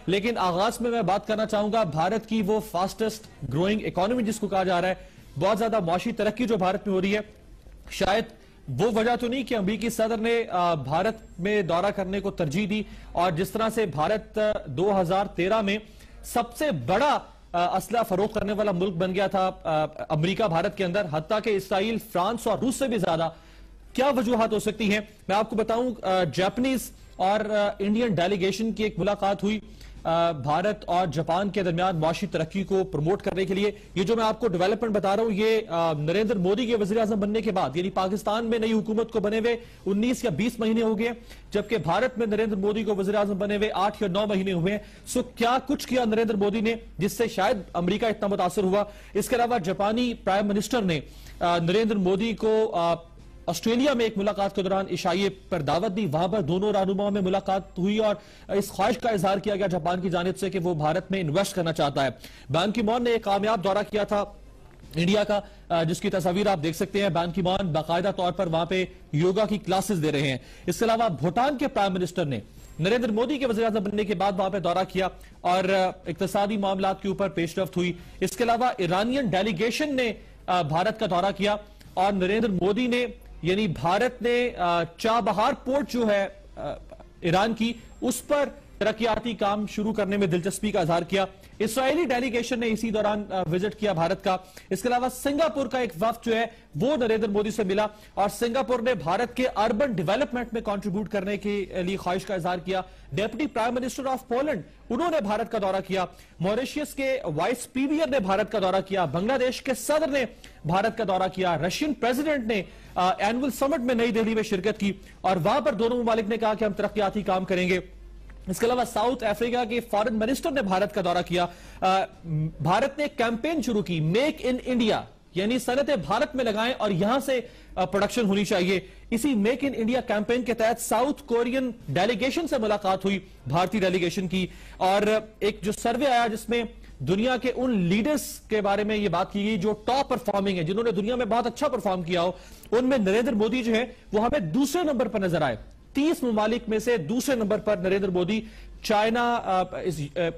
लेकिन आगाज में मैं बात करना चाहूंगा भारत की वो फास्टेस्ट ग्रोइंग इकोनॉमी जिसको कहा जा रहा है, बहुत ज्यादा मुआशी तरक्की जो भारत में हो रही है। शायद वो वजह तो नहीं कि अमेरिकी सदर ने भारत में दौरा करने को तरजीह दी और जिस तरह से भारत 2013 में सबसे बड़ा असला फरोख्त करने वाला मुल्क बन गया था अमेरिका भारत के अंदर, हत्ता के इसराइल, फ्रांस और रूस से भी ज्यादा। क्या वजूहात हो सकती हैं? मैं आपको बताऊं, जापानीज और इंडियन डेलीगेशन की एक मुलाकात हुई भारत और जापान के दरमियान मुआशी तरक्की को प्रमोट करने के लिए। ये जो मैं आपको डेवलपमेंट बता रहा हूं, ये नरेंद्र मोदी के वजीर आजम बनने के बाद, यानी पाकिस्तान में नई हुकूमत को बने हुए 19 या 20 महीने हो गए, जबकि भारत में नरेंद्र मोदी को वजीर आजम बने हुए 8 या 9 महीने हुए हैं। सो क्या कुछ किया नरेंद्र मोदी ने जिससे शायद अमेरिका इतना मुतासर हुआ? इसके अलावा जापानी प्राइम मिनिस्टर ने नरेंद्र मोदी को ऑस्ट्रेलिया में एक मुलाकात के दौरान इशाइये पर दावत दी, वहां पर दोनों रहनुमाओं में मुलाकात हुई और इस ख्वाहिश का इजहार किया गया जापान की जानिब से कि वो भारत में इन्वेस्ट करना चाहता है। बान की मॉन ने एक कामयाब दौरा किया था इंडिया का, जिसकी तस्वीर आप देख सकते हैं। बान की मॉन बाकायदा तौर पर वहां पे योगा की क्लासेस दे रहे हैं। इसके अलावा भूटान के प्राइम मिनिस्टर ने नरेंद्र मोदी के वज़ीर आज़म बनने के बाद वहां पे दौरा किया और इक्तिसादी मामलात के ऊपर पेशरफ्त हुई। इसके अलावा ईरानियन डेलीगेशन ने भारत का दौरा किया और नरेंद्र मोदी ने, यानी भारत ने चाबहार पोर्ट जो है ईरान की, उस पर तरक्याती काम शुरू करने में दिलचस्पी का इजहार किया। इस्राएली डेलीगेशन ने इसी दौरान विजिट किया भारत का। इसके अलावा सिंगापुर का एक वफ्द जो है वो नरेंद्र मोदी से मिला और सिंगापुर ने भारत के अर्बन डेवलपमेंट में कंट्रीब्यूट करने के लिए ख्वाहिश का इजहार किया। Deputy prime minister of Poland, उन्होंने भारत का दौरा किया। मॉरिशस के वाइस प्रीमियर ने भारत का दौरा किया। बांग्लादेश के सदर ने भारत का दौरा किया। रशियन प्रेसिडेंट ने एनुअल समिट में नई दिल्ली में शिरकत की और वहां पर दोनों ममालिक ने कहा कि हम तरक्याती काम करेंगे। इसके अलावा साउथ अफ्रीका के फॉरेन मिनिस्टर ने भारत का दौरा किया। भारत ने कैंपेन शुरू की, मेक इन इंडिया, यानी सनतें भारत में लगाएं और यहां से प्रोडक्शन होनी चाहिए। इसी मेक इन इंडिया कैंपेन के तहत साउथ कोरियन डेलीगेशन से मुलाकात हुई भारतीय डेलीगेशन की और एक जो सर्वे आया जिसमें दुनिया के उन लीडर्स के बारे में यह बात की गई जो टॉप परफॉर्मिंग है, जिन्होंने दुनिया में बहुत अच्छा परफॉर्म किया हो, उनमें नरेंद्र मोदी जो है वो हमें दूसरे नंबर पर नजर आए। 30 ममालिक में से दूसरे नंबर पर नरेंद्र मोदी। चाइना,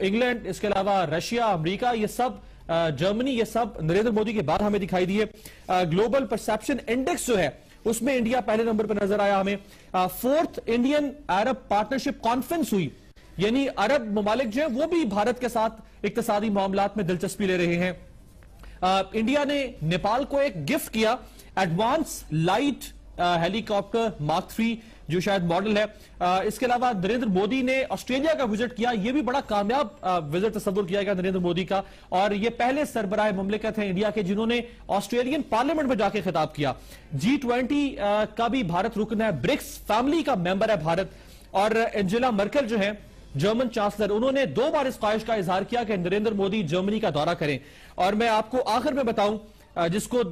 इंग्लैंड, इसके अलावा रशिया, अमेरिका, ये सब, जर्मनी, ये सब नरेंद्र मोदी के बाद हमें दिखाई दिए। ग्लोबल परसेप्शन इंडेक्स जो है उसमें इंडिया पहले नंबर पर नजर आया हमें। 4th इंडियन अरब पार्टनरशिप कॉन्फ्रेंस हुई, यानी अरब ममालिक जो है वो भी भारत के साथ इक्तिसादी मामलात में दिलचस्पी ले रहे हैं। इंडिया ने नेपाल को एक गिफ्ट किया, एडवांस लाइट हेलीकॉप्टर मार्क 3 जो शायद मॉडल है। इसके अलावा नरेंद्र मोदी ने ऑस्ट्रेलिया का विजिट किया, यह भी बड़ा कामयाब विजिट तस्वुर किया गया नरेंद्र मोदी का और यह पहले सरबराह मुमलिकत है इंडिया के जिन्होंने ऑस्ट्रेलियन पार्लियामेंट में जाकर खिताब किया। G20 का भी भारत रुकन है, ब्रिक्स फैमिली का मेंबर है भारत। और एंजेला मर्केल जो है जर्मन चांसलर, उन्होंने 2 बार इस ख्वाहिश का इजहार किया कि नरेंद्र मोदी जर्मनी का दौरा करें। और मैं आपको आखिर में बताऊं, जिसको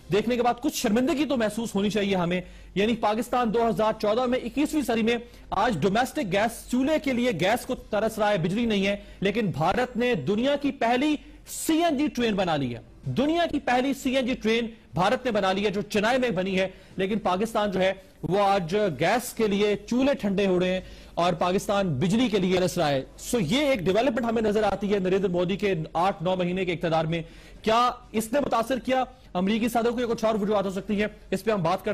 देखने के बाद कुछ शर्मिंदगी तो महसूस होनी चाहिए हमें, यानी पाकिस्तान 2014 में 21वीं सदी में आज डोमेस्टिक गैस चूल्हे के लिए गैस को तरस रहा है, बिजली नहीं है, लेकिन भारत ने दुनिया की पहली सीएनजी ट्रेन बना ली है। दुनिया की पहली सीएनजी ट्रेन भारत ने बना ली है जो चेन्नई में बनी है, लेकिन पाकिस्तान जो है वो आज गैस के लिए चूल्हे ठंडे हो रहे हैं और पाकिस्तान बिजली के लिए तरस रहा है। सो ये एक डेवलपमेंट हमें नजर आती है नरेंद्र मोदी के 8-9 महीने के इक़्तिदार में। क्या इसने मुतासिर किया अमरीकी सदर को? कुछ और वजूहात हो सकती है, इस पर हम बात कर